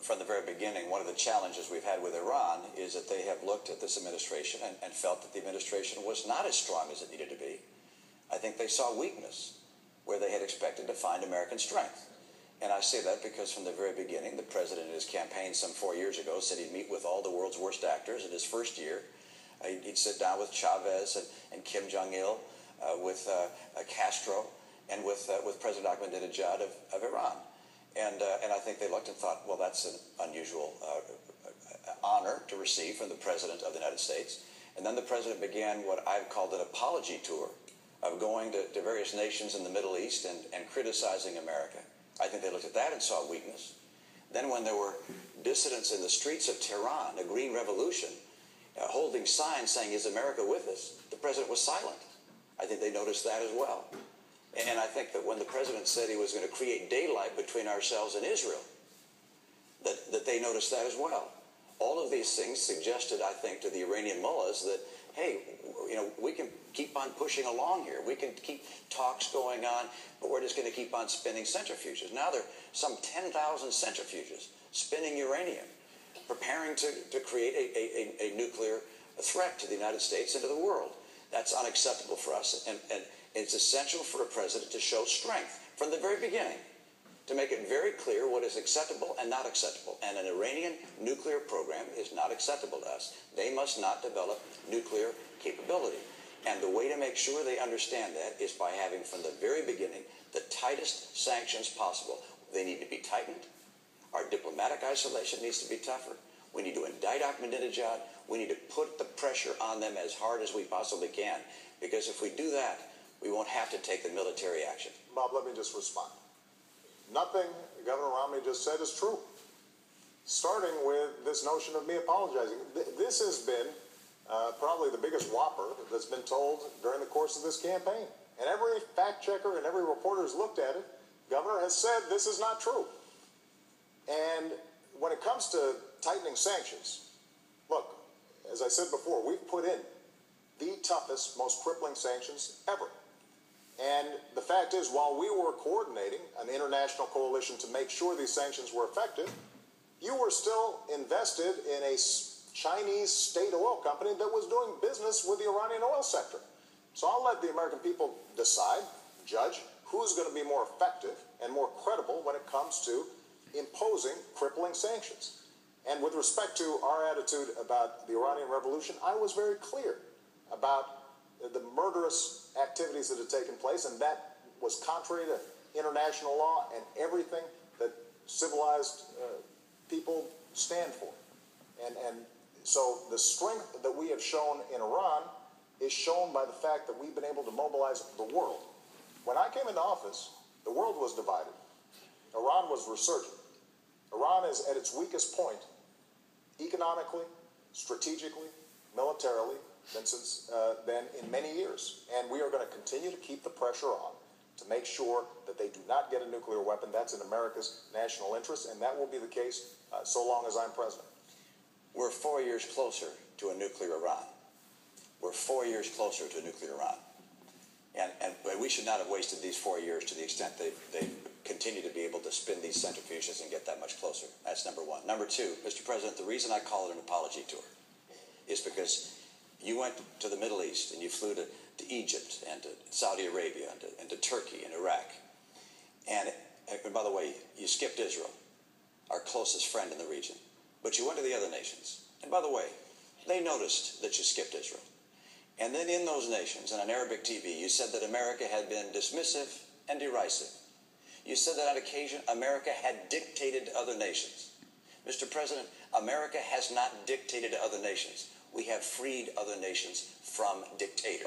from the very beginning, one of the challenges we've had with Iran is that they have looked at this administration and felt that the administration was not as strong as it needed to be. I think they saw weakness where they had expected to find American strength. And I say that because from the very beginning, the president in his campaign some 4 years ago said he'd meet with all the world's worst actors in his first year. He'd sit down with Chavez and Kim Jong-il, with Castro, and with President Ahmadinejad of Iran. And I think they looked and thought, well, that's an unusual honor to receive from the President of the United States. And then the President began what I've called an apology tour of going to various nations in the Middle East and criticizing America. I think they looked at that and saw weakness. Then when there were dissidents in the streets of Tehran, a green revolution, holding signs saying, "Is America with us?" the President was silent. I think they noticed that as well. And I think that when the President said he was going to create daylight between ourselves and Israel, that they noticed that as well. All of these things suggested, I think, to the Iranian mullahs that, hey, we can keep on pushing along here. We can keep talks going on, but we're just going to keep on spinning centrifuges. Now there are some 10,000 centrifuges spinning uranium, preparing to create a nuclear threat to the United States and to the world. That's unacceptable for us, and it's essential for a president to show strength from the very beginning, to make it very clear what is acceptable and not acceptable. And an Iranian nuclear program is not acceptable to us. They must not develop nuclear capability. And the way to make sure they understand that is by having from the very beginning the tightest sanctions possible. They need to be tightened. Our diplomatic isolation needs to be tougher. We need to indict Ahmadinejad. We need to put the pressure on them as hard as we possibly can. Because if we do that, we won't have to take the military action. Bob, let me just respond. Nothing Governor Romney just said is true. Starting with this notion of me apologizing. This has been probably the biggest whopper that's been told during the course of this campaign. And every fact checker and every reporter who's looked at it, Governor has said this is not true. And when it comes to tightening sanctions, look, as I said before, we've put in the toughest, most crippling sanctions ever. And the fact is, while we were coordinating an international coalition to make sure these sanctions were effective, you were still invested in a Chinese state oil company that was doing business with the Iranian oil sector. So I'll let the American people decide, judge, who's going to be more effective and more credible when it comes to imposing crippling sanctions. And with respect to our attitude about the Iranian Revolution, I was very clear about the murderous activities that had taken place, and that was contrary to international law and everything that civilized people stand for. And so the strength that we have shown in Iran is shown by the fact that we've been able to mobilize the world. When I came into office, the world was divided. Iran was resurgent. Iran is at its weakest point, economically, strategically, militarily, than in many years. And we are going to continue to keep the pressure on to make sure that they do not get a nuclear weapon. That's in America's national interest, and that will be the case so long as I'm president. We're 4 years closer to a nuclear Iran. We're 4 years closer to a nuclear Iran. And we should not have wasted these 4 years to the extent they continue to be able to spin these centrifuges and get that much closer. That's number one. Number two, Mr. President, the reason I call it an apology tour is because you went to the Middle East and you flew to Egypt and to Saudi Arabia and to Turkey and Iraq. And by the way, you skipped Israel, our closest friend in the region. But you went to the other nations. And by the way, they noticed that you skipped Israel. And then in those nations, and on Arabic TV, you said that America had been dismissive and derisive. You said that on occasion, America had dictated to other nations. Mr. President, America has not dictated to other nations. We have freed other nations from dictators.